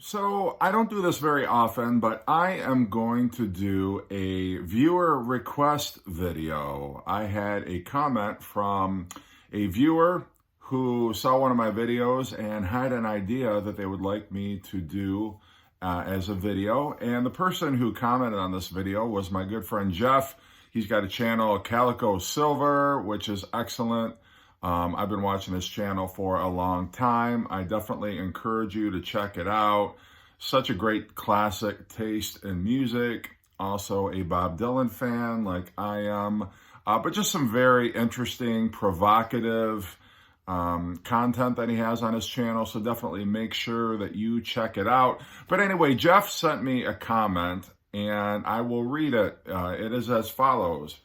So I don't do this very often, but I am going to do a viewer request video. I had a comment from a viewer who saw one of my videos and had an idea that they would like me to do as a video. And the person who commented on this video was my good friend Jeff. He's got a channel, Calico Silver, which is excellent. I've been watching this channel for a long time. I definitely encourage you to check it out. Such a great classic taste in music. Also a Bob Dylan fan like I am. But just some very interesting, provocative content that he has on his channel. So definitely make sure that you check it out. But anyway, Jeff sent me a comment and I will read it. It is as follows.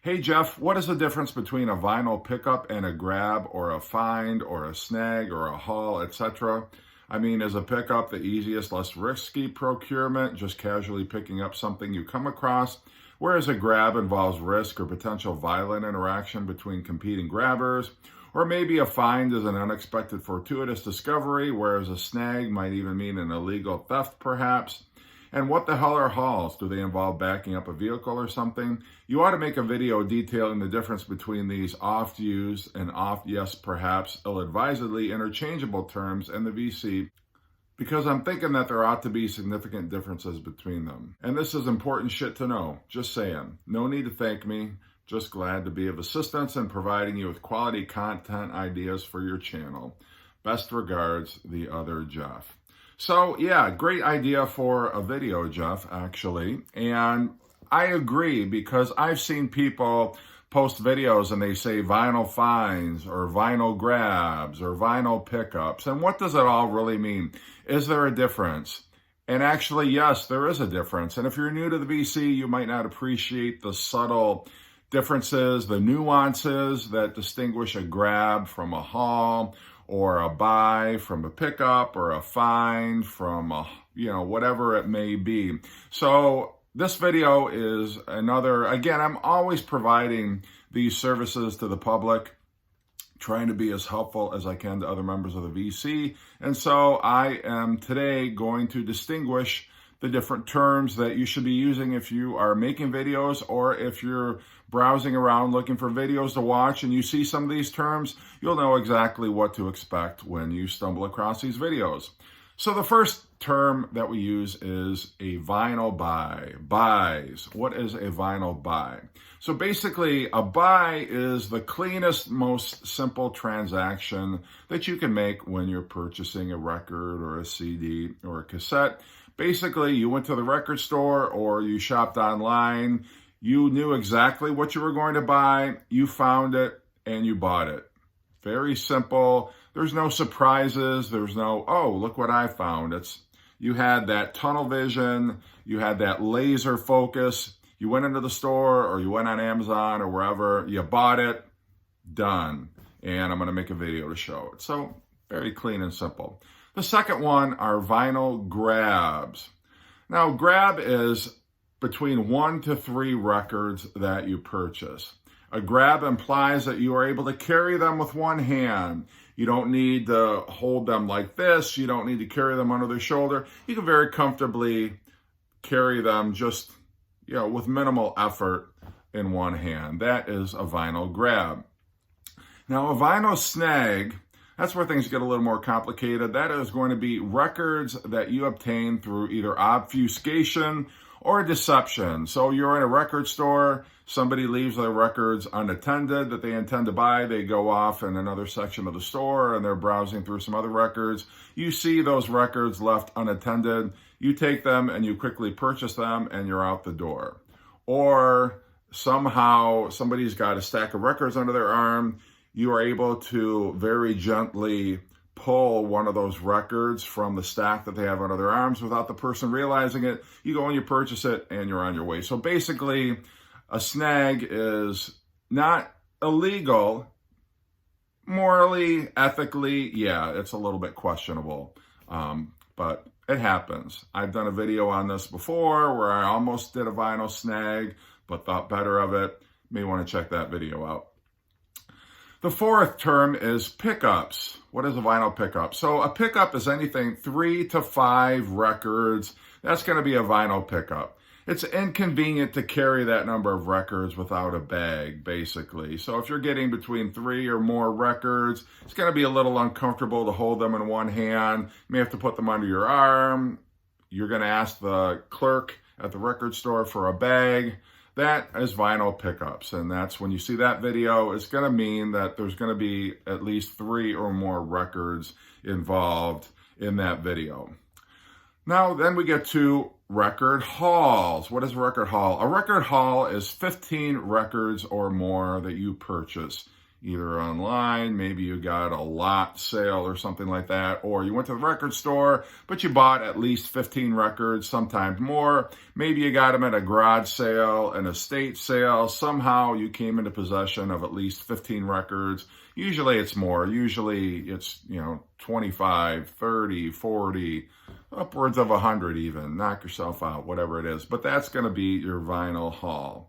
Hey Jeff, what is the difference between a vinyl pickup and a grab or a find or a snag or a haul, etc.? I mean, is a pickup the easiest, less risky procurement, just casually picking up something you come across, whereas a grab involves risk or potential violent interaction between competing grabbers? Or maybe a find is an unexpected fortuitous discovery, whereas a snag might even mean an illegal theft perhaps? And what the hell are hauls? Do they involve backing up a vehicle or something? You ought to make a video detailing the difference between these oft-used and yes, perhaps ill-advisedly interchangeable terms in the VC, because I'm thinking that there ought to be significant differences between them. And this is important shit to know. Just saying. No need to thank me. Just glad to be of assistance in providing you with quality content ideas for your channel. Best regards, the other Jeff. So yeah, great idea for a video, Jeff, actually. And I agree because I've seen people post videos and they say vinyl finds or vinyl grabs or vinyl pickups. And what does it all really mean? Is there a difference? And actually, yes, there is a difference. And if you're new to the VC, you might not appreciate the subtle differences, the nuances that distinguish a grab from a haul, or a buy from a pickup, or a find from a, whatever it may be. So this video is another, again, I'm always providing these services to the public, trying to be as helpful as I can to other members of the VC. And so I am today going to distinguish the different terms that you should be using if you are making videos, or if you're browsing around looking for videos to watch and you see some of these terms, you'll know exactly what to expect when you stumble across these videos. So the first term that we use is a vinyl buy. Buys. What is a vinyl buy? So basically, a buy is the cleanest, most simple transaction that you can make when you're purchasing a record or a CD or a cassette. Basically, you went to the record store or you shopped online. You knew exactly what you were going to buy. You found it and you bought it. Very simple. There's no surprises. There's no, oh, look what I found. You had that tunnel vision. You had that laser focus. You went into the store or you went on Amazon or wherever. You bought it. Done. And I'm going to make a video to show it. So very clean and simple. The second one are vinyl grabs. Now, grab is between 1 to 3 records that you purchase. A grab implies that you are able to carry them with one hand. You don't need to hold them like this. You don't need to carry them under the shoulder. You can very comfortably carry them just, with minimal effort in one hand. That is a vinyl grab. Now, a vinyl snag, that's where things get a little more complicated. That is going to be records that you obtain through either obfuscation or deception. So you're in a record store, somebody leaves their records unattended that they intend to buy. They go off in another section of the store and they're browsing through some other records. You see those records left unattended. You take them and you quickly purchase them and you're out the door. Or somehow somebody's got a stack of records under their arm. You are able to very gently pull one of those records from the stack that they have under their arms without the person realizing it. You go and you purchase it and you're on your way. So basically, a snag is not illegal. Morally, ethically, yeah, it's a little bit questionable, but it happens. I've done a video on this before where I almost did a vinyl snag, but thought better of it. May want to check that video out. The fourth term is pickups. What is a vinyl pickup? So a pickup is anything 3 to 5 records. That's going to be a vinyl pickup. It's inconvenient to carry that number of records without a bag, basically. So if you're getting between 3 or more records, it's going to be a little uncomfortable to hold them in one hand. You may have to put them under your arm. You're going to ask the clerk at the record store for a bag. That is vinyl pickups, and that's when you see that video, it's going to mean that there's going to be at least 3 or more records involved in that video. Now, then we get to record hauls. What is a record haul? A record haul is 15 records or more that you purchase, either online, maybe you got a lot sale or something like that, or you went to the record store, but you bought at least 15 records, sometimes more. Maybe you got them at a garage sale, an estate sale. Somehow you came into possession of at least 15 records. Usually it's more. Usually it's, 25, 30, 40, upwards of 100 even. Knock yourself out, whatever it is. But that's going to be your vinyl haul.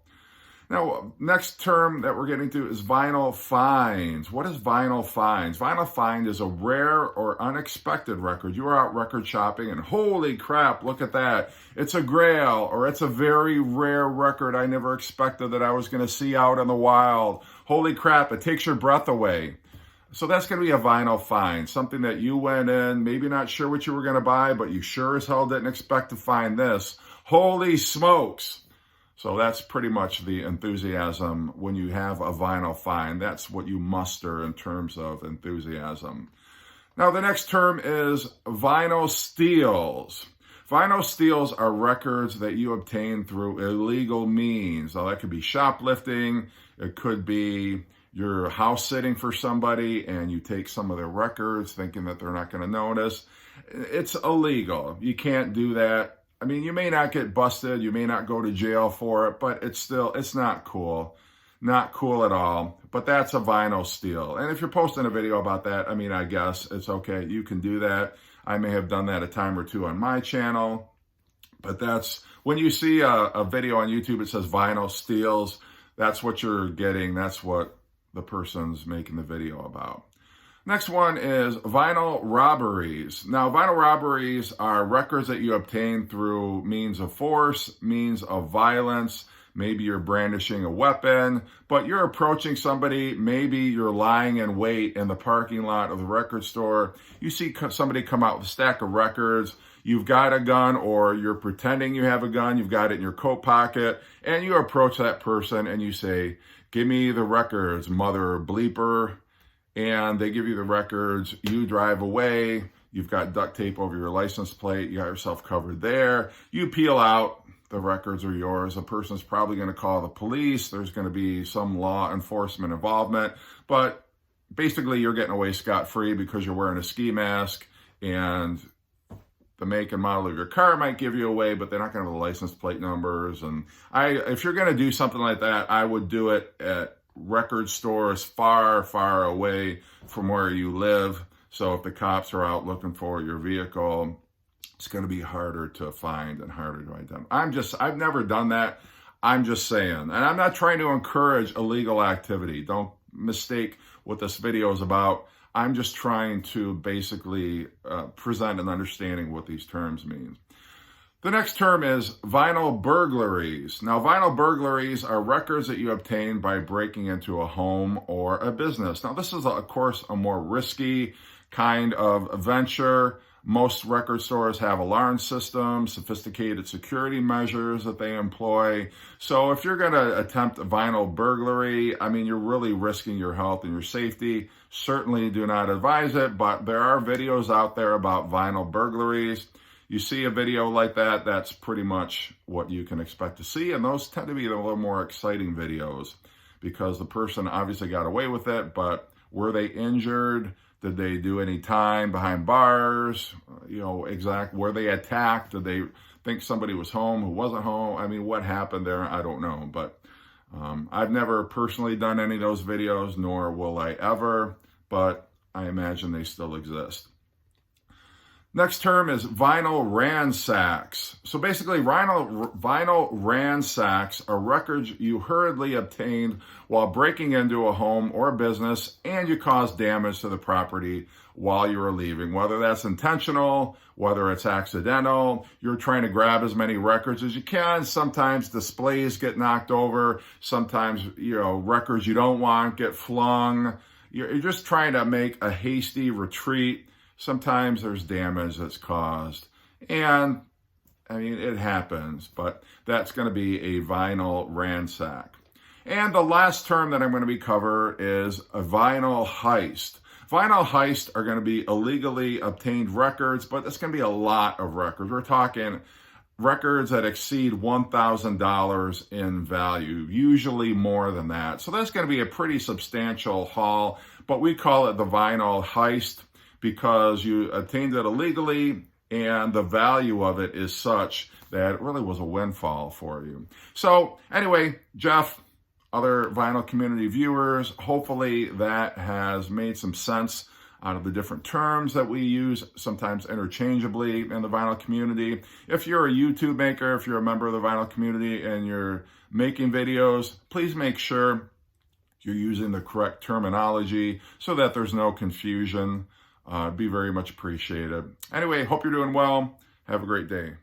Now, next term that we're getting to is vinyl finds. What is vinyl finds? Vinyl find is a rare or unexpected record. You are out record shopping and holy crap, look at that. It's a grail, or it's a very rare record I never expected that I was going to see out in the wild. Holy crap, it takes your breath away. So that's going to be a vinyl find, something that you went in, maybe not sure what you were going to buy, but you sure as hell didn't expect to find this. Holy smokes. So that's pretty much the enthusiasm when you have a vinyl find. That's what you muster in terms of enthusiasm. Now, the next term is vinyl steals. Vinyl steals are records that you obtain through illegal means. Now, that could be shoplifting. It could be you're house sitting for somebody and you take some of their records thinking that they're not going to notice. It's illegal. You can't do that. I mean, you may not get busted, you may not go to jail for it, but it's not cool. Not cool at all. But that's a vinyl steal. And if you're posting a video about that, I mean, I guess it's okay. You can do that. I may have done that a time or two on my channel. But that's, when you see a video on YouTube, it says vinyl steals, that's what you're getting. That's what the person's making the video about. Next one is vinyl robberies. Now, vinyl robberies are records that you obtain through means of force, means of violence. Maybe you're brandishing a weapon, but you're approaching somebody. Maybe you're lying in wait in the parking lot of the record store. You see somebody come out with a stack of records. You've got a gun, or you're pretending you have a gun. You've got it in your coat pocket, and you approach that person and you say, "Give me the records, mother bleeper." And they give you the records, you drive away, you've got duct tape over your license plate, you got yourself covered there, you peel out, the records are yours. The person's probably going to call the police, there's going to be some law enforcement involvement, but basically you're getting away scot-free because you're wearing a ski mask, and the make and model of your car might give you away, but they're not going to have the license plate numbers. And if you're going to do something like that, I would do it at record stores far, far away from where you live. So if the cops are out looking for your vehicle, it's going to be harder to find and harder to identify. I've never done that. I'm just saying, and I'm not trying to encourage illegal activity. Don't mistake what this video is about. I'm just trying to basically present an understanding of what these terms mean. The next term is vinyl burglaries. Now, vinyl burglaries are records that you obtain by breaking into a home or a business. Now, this is, of course, a more risky kind of venture. Most record stores have alarm systems, sophisticated security measures that they employ. So if you're going to attempt a vinyl burglary, I mean, you're really risking your health and your safety. Certainly do not advise it, but there are videos out there about vinyl burglaries. You see a video like that, that's pretty much what you can expect to see. And those tend to be a little more exciting videos because the person obviously got away with it, but were they injured? Did they do any time behind bars? Were they attacked? Did they think somebody was home who wasn't home? I mean, what happened there? I don't know. But I've never personally done any of those videos, nor will I ever, but I imagine they still exist. Next term is vinyl ransacks. So basically, vinyl ransacks are records you hurriedly obtained while breaking into a home or business, and you caused damage to the property while you were leaving. Whether that's intentional, whether it's accidental, you're trying to grab as many records as you can. Sometimes displays get knocked over. Sometimes, records you don't want get flung. You're just trying to make a hasty retreat. Sometimes there's damage that's caused. And, it happens, but that's going to be a vinyl ransack. And the last term that I'm going to be cover is a vinyl heist. Vinyl heists are going to be illegally obtained records, but it's going to be a lot of records. We're talking records that exceed $1,000 in value, usually more than that. So that's going to be a pretty substantial haul, but we call it the vinyl heist because you obtained it illegally and the value of it is such that it really was a windfall for you. So anyway, Jeff, other vinyl community viewers, hopefully that has made some sense out of the different terms that we use, sometimes interchangeably in the vinyl community. If you're a YouTube maker, if you're a member of the vinyl community and you're making videos, please make sure you're using the correct terminology so that there's no confusion. Be very much appreciated. Anyway, hope you're doing well. Have a great day.